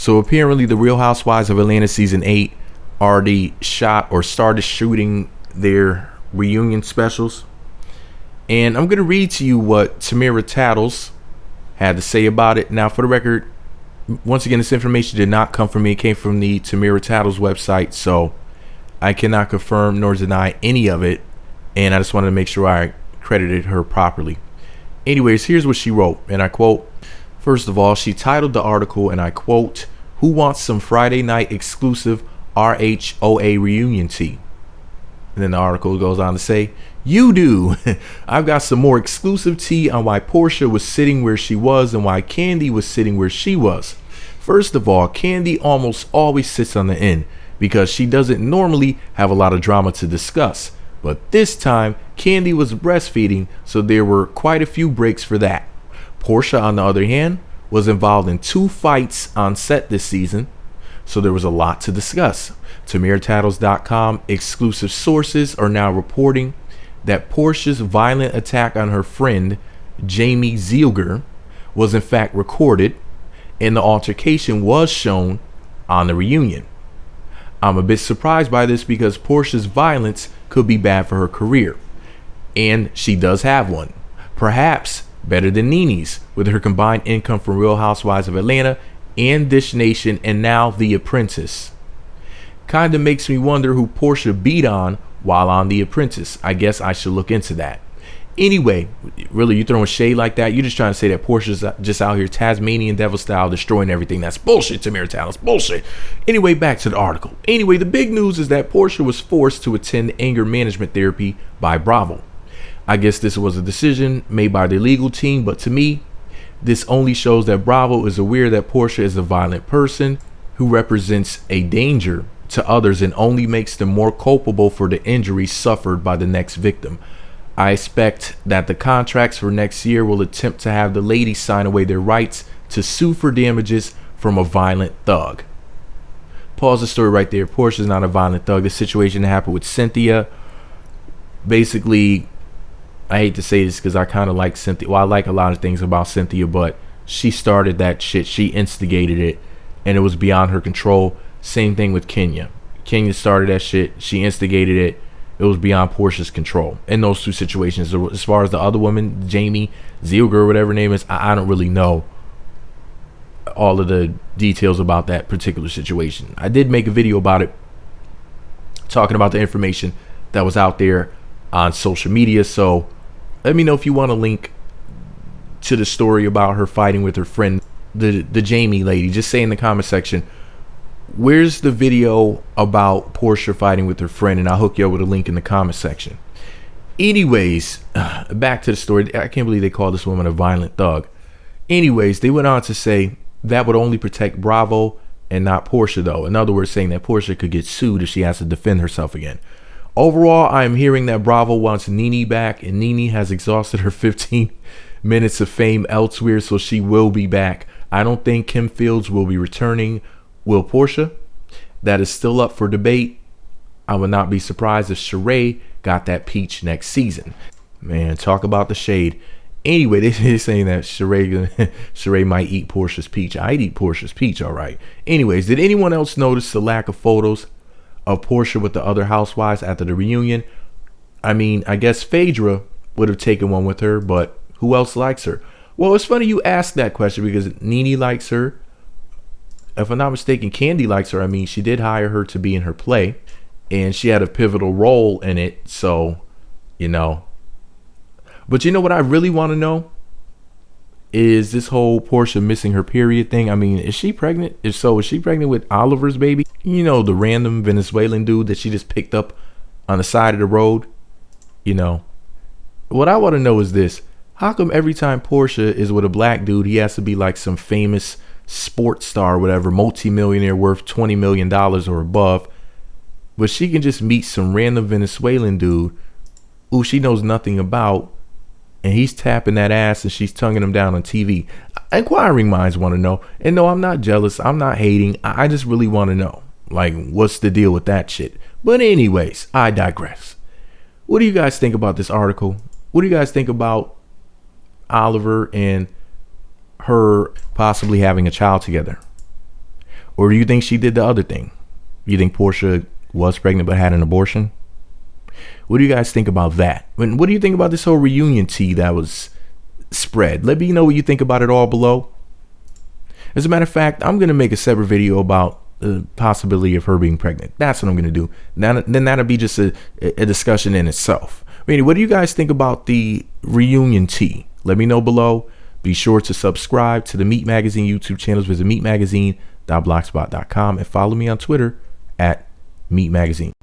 So apparently the Real Housewives of Atlanta season 8 already shot or started shooting their reunion specials. And I'm going to read to you what Tamara Tattles had to say about it. Now, for the record, once again, this information did not come from me. It came from the Tamara Tattles website. So I cannot confirm nor deny any of it. And I just wanted to make sure I credited her properly. Anyways, here's what she wrote. And I quote, first of all, she titled the article, and I quote, "Who wants some Friday night exclusive RHOA reunion tea?" And then the article goes on to say, "You do." I've got some more exclusive tea on why Porsha was sitting where she was and why Kandi was sitting where she was. First of all, Kandi almost always sits on the end because she doesn't normally have a lot of drama to discuss. But this time, Kandi was breastfeeding, so there were quite a few breaks for that. Porsha, on the other hand, was involved in 2 fights on set this season, so there was a lot to discuss. TamaraTattles.com exclusive sources are now reporting that Porsha's violent attack on her friend, Jami Zeilger, was in fact recorded, and the altercation was shown on the reunion. I'm a bit surprised by this because Porsha's violence could be bad for her career, and she does have one. Perhaps better than Nene's, with her combined income from Real Housewives of Atlanta and Dish Nation and now The Apprentice. Kinda makes me wonder who Porsha beat on while on The Apprentice. I guess I should look into that. Anyway, really, you throwing shade like that? You're just trying to say that Porsha's just out here Tasmanian devil style destroying everything. That's bullshit, Tamara Tattles. Bullshit. Anyway, back to the article. Anyway, the big news is that Porsha was forced to attend anger management therapy by Bravo. I guess this was a decision made by the legal team, but to me, this only shows that Bravo is aware that Porsha is a violent person who represents a danger to others and only makes them more culpable for the injuries suffered by the next victim. I expect that the contracts for next year will attempt to have the ladies sign away their rights to sue for damages from a violent thug. Pause the story right there. Porsha's not a violent thug. The situation that happened with Cynthia, basically, I hate to say this because I kind of like Cynthia. Well, I like a lot of things about Cynthia, but she started that shit. She instigated it, and it was beyond her control. Same thing with Kenya. Kenya started that shit. She instigated it. It was beyond Porsha's control in those 2 situations. As far as the other woman, Jami Zeilger, whatever her name is, I don't really know all of the details about that particular situation. I did make a video about it, talking about the information that was out there on social media. So let me know if you want a link to the story about her fighting with her friend, the Jami lady. Just say in the comment section, where's the video about Porsha fighting with her friend, and I'll hook you up with a link in the comment section. Anyways, back to the story. I can't believe they called this woman a violent thug. Anyways, they went on to say that would only protect Bravo and not Porsha, though. In other words, saying that Porsha could get sued if she has to defend herself again. Overall, I'm hearing that Bravo wants Nene back, and Nene has exhausted her 15 minutes of fame elsewhere, so she will be back. I don't think Kim Fields will be returning. Will Porsha? That is still up for debate. I would not be surprised if Sheree got that peach next season. Man, talk about the shade. Anyway, they're saying that Sheree might eat Porsha's peach. I'd eat Porsha's peach, all right. Anyways, did anyone else notice the lack of photos of Porsha with the other housewives after the reunion? I mean, I guess Phaedra would have taken one with her, but who else likes her? Well, it's funny you ask that question because Nene likes her. If I'm not mistaken, Kandi likes her. I mean, she did hire her to be in her play, and she had a pivotal role in it. So, you know. But you know what I really want to know is this whole Porsha missing her period thing. I mean, is she pregnant? If so, is she pregnant with Oliver's baby? You know, the random Venezuelan dude that she just picked up on the side of the road. You know, what I want to know is this. How come every time Porsha is with a black dude, he has to be like some famous sports star or whatever, multi-millionaire worth $20 million or above, but she can just meet some random Venezuelan dude who she knows nothing about, and he's tapping that ass and she's tonguing him down on TV. Inquiring minds want to know. And no, I'm not jealous. I'm not hating. I just really want to know, like, what's the deal with that shit? But anyways, I digress. What do you guys think about this article? What do you guys think about Oliver and her possibly having a child together? Or do you think she did the other thing? You think Porsha was pregnant but had an abortion? What do you guys think about that? What do you think about this whole reunion tea that was spread? Let me know what you think about it all below. As a matter of fact, I'm going to make a separate video about the possibility of her being pregnant. That's what I'm going to do. Then that'll be just a discussion in itself. Anyway, what do you guys think about the reunion tea? Let me know below. Be sure to subscribe to the Meat Magazine YouTube channels. Visit meatmagazine.blogspot.com and follow me on Twitter at Meat Magazine.